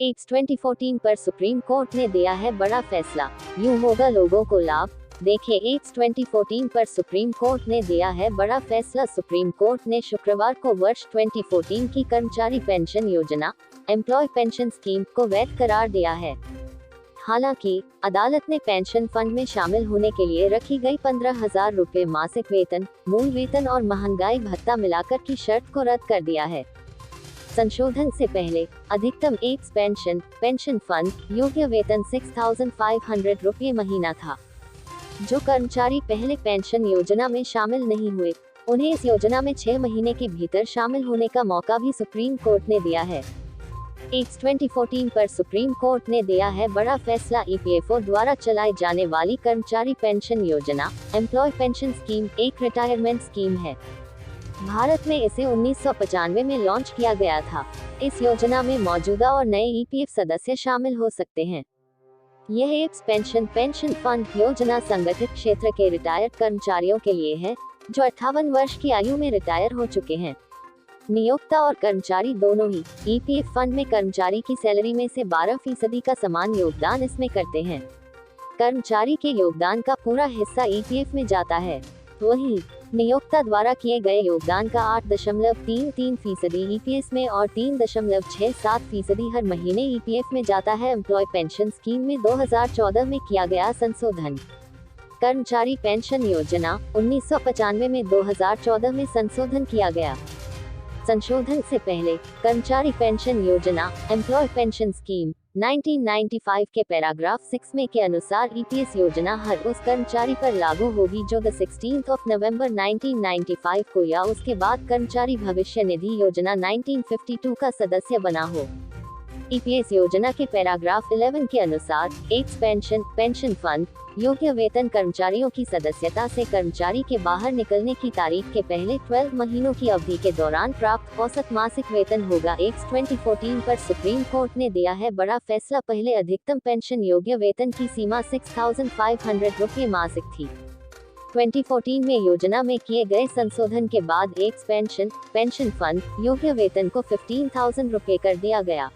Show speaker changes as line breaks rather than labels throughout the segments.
X 2014 पर supreme court ने दिया है बड़ा फैसला, यूं होगा लोगों को लाभ। देखें, एक्स 2014 पर सुप्रीम कोर्ट ने दिया है बड़ा फैसला। सुप्रीम कोर्ट ने शुक्रवार को वर्ष 2014 की कर्मचारी पेंशन योजना एम्प्लॉय पेंशन स्कीम को वैध करार दिया है। हालांकि अदालत ने पेंशन फंड में शामिल होने के लिए रखी गई 15,000 रुपए मासिक वेतन, मूल वेतन और महंगाई भत्ता मिलाकर की शर्त को रद्द कर दिया है। संशोधन से पहले अधिकतम एक्स पेंशन फंड योग्य वेतन 6,500 रुपये महीना था। जो कर्मचारी पहले पेंशन योजना में शामिल नहीं हुए, उन्हें इस योजना में 6 महीने के भीतर शामिल होने का मौका भी सुप्रीम कोर्ट ने दिया है। एक्स 2014 पर सुप्रीम कोर्ट ने दिया है बड़ा फैसला। ईपीएफओ द्वारा चलाई जाने वाली कर्मचारी पेंशन योजना एम्प्लॉय पेंशन स्कीम एक रिटायरमेंट स्कीम है। भारत में इसे 1995 में लॉन्च किया गया था। इस योजना में मौजूदा और नए ईपीएफ सदस्य शामिल हो सकते हैं। यह एक्स पेंशन फंड योजना संगठित क्षेत्र के रिटायर्ड कर्मचारियों के लिए है, जो 58 वर्ष की आयु में रिटायर हो चुके हैं। नियोक्ता और कर्मचारी दोनों ही ईपीएफ फंड में कर्मचारी की सैलरी में से 12% का समान योगदान इसमें करते हैं। कर्मचारी के योगदान का पूरा हिस्सा ईपीएफ में जाता है, वहीं नियोक्ता द्वारा किए गए योगदान का 8.33% ईपीएस में और 3.67% हर महीने ईपीएफ में जाता है। एम्प्लॉय पेंशन स्कीम में 2014 में किया गया संशोधन। कर्मचारी पेंशन योजना 1995 में 2014 में संशोधन किया गया। संशोधन से पहले कर्मचारी पेंशन योजना एम्प्लॉय पेंशन स्कीम 1995 के पैराग्राफ 6 में के अनुसार ईपीएस योजना हर उस कर्मचारी पर लागू होगी जो 16 नवंबर 1995 को या उसके बाद कर्मचारी भविष्य निधि योजना 1952 का सदस्य बना हो। ईपीएस योजना के पैराग्राफ 11 के अनुसार एक्स पेंशन फंड योग्य वेतन कर्मचारियों की सदस्यता से कर्मचारी के बाहर निकलने की तारीख के पहले 12 महीनों की अवधि के दौरान प्राप्त औसत मासिक वेतन होगा। एक्स 2014 पर सुप्रीम कोर्ट ने दिया है बड़ा फैसला। पहले अधिकतम पेंशन योग्य वेतन की सीमा 6,500 रुपये मासिक थी। 2014 में योजना में किए गए संशोधन के बाद एक्स पेंशन फंड योग्य वेतन को 15,000 रुपये कर दिया गया।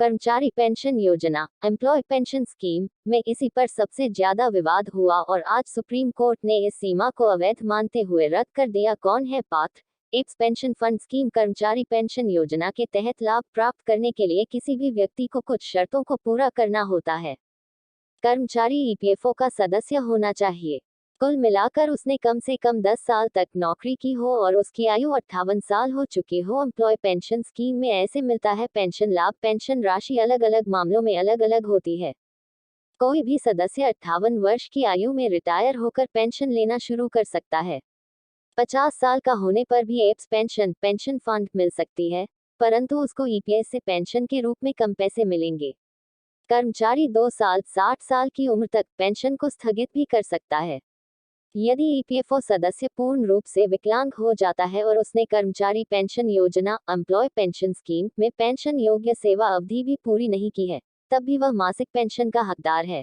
कर्मचारी पेंशन योजना एम्प्लॉय पेंशन स्कीम में इसी पर सबसे ज्यादा विवाद हुआ और आज सुप्रीम कोर्ट ने इस सीमा को अवैध मानते हुए रद्द कर दिया। कौन है पात्र? एक्स पेंशन फंड स्कीम कर्मचारी पेंशन योजना के तहत लाभ प्राप्त करने के लिए किसी भी व्यक्ति को कुछ शर्तों को पूरा करना होता है। कर्मचारी ईपीएफओ का सदस्य होना चाहिए। कुल मिलाकर उसने कम से कम 10 साल तक नौकरी की हो और उसकी आयु 58 साल हो चुकी हो। एम्प्लॉय पेंशन स्कीम में ऐसे मिलता है पेंशन लाभ। पेंशन राशि अलग अलग मामलों में अलग अलग होती है। कोई भी सदस्य 58 वर्ष की आयु में रिटायर होकर पेंशन लेना शुरू कर सकता है। 50 साल का होने पर भी एक्स पेंशन फंड मिल सकती है, परंतु उसको ईपीएस से पेंशन के रूप में कम पैसे मिलेंगे। कर्मचारी 2 साल 60 साल की उम्र तक पेंशन को स्थगित भी कर सकता है। यदि ईपीएफओ सदस्य पूर्ण रूप से विकलांग हो जाता है और उसने कर्मचारी पेंशन योजना एम्प्लॉय पेंशन स्कीम में पेंशन योग्य सेवा अवधि भी पूरी नहीं की है, तब भी वह मासिक पेंशन का हकदार है।